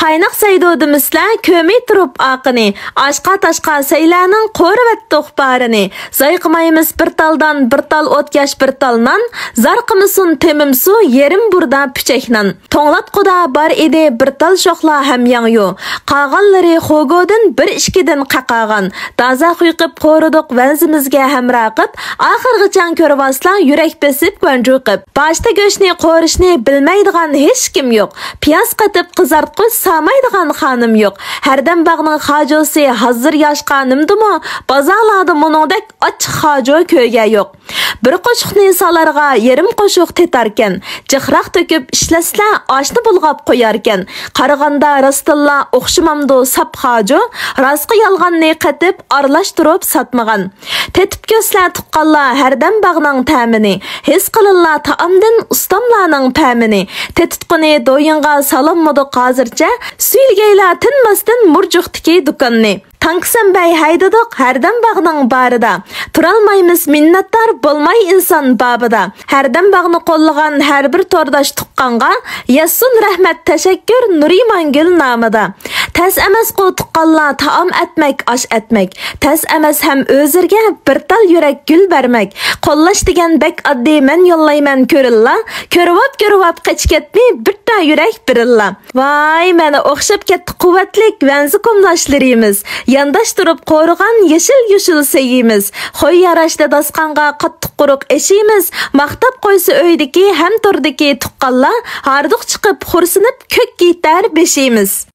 Qaynoq saydodimizlar kömey turib aqini, aşqa taşqa saylarning qo'rivat to'xbarini, zayqimaymiz bir taldan bir tal o'tgash bir talnan, zarqimisun temimsu yerim burda pichaknan. To'nglatquda bar edi bir tal shoqla ham yangyo, qag'anlari xogodin bir ishkidan qaqagan, daza quyqib qo'ridiq vanzimizga ham raqib, oxirg'ichan ko'rvaslar yurak besib g'anjuqib. Boshda go'shni qo'rishni bilmaydigan hech kim yo'q. Piyaz qatib qizartqich samaydigan xonim yo'q. Hardam bag'ning xojosi hazır yoshqa nimdimi? Bozorlarda muningdek ochiq xojo ko'yga yo'q. Bir qo'shiqni salarga yerim qo'shiq tetarkan, jihraq to'kib ishlaslar oshni bulg'ab qo'yarkan. Qaraganda rastilla o'xshamamdo sap xojo, rastqi yolg'onni qatib aralashtirib satmagan. Tetib ko'slar tuqqanlar hardam bag'ning ta'mini, his qilinglar taomdan ustamlarning pamini. Tetitqini do'yinga salommodu hozircha, suylgaylar tinmasdan murjuqdiki do'konni. Tanksanbay haydadık herdem bağның barida. Turalmaymiz minnattar bolmay insan babida. Herdem bağını qollagan her bir tordaş tuqqanğa, yassun rahmet teşekkür Nuriman Gül namida. Tez emes qo tuqqanla taam etmek, aş etmek. Tez emes hem özürge bir tal yürek gül vermek. Qollaş degen bek addi men yollayman körilla. Körüvap qeçketmi bir ta yürek birilla. Vay meni o'xshab ketdi quvvatlik vanzi komdaşlarimiz. Yandaş turib qo'rg'an yeşil seyimiz. Xoy yarashda dasqanға qattiq quruq eşimiz. Maqtab qo'ysa öydiki hem turdiki tuqqanlar, harduq chiqib xursinib ko'k gitar beshimiz.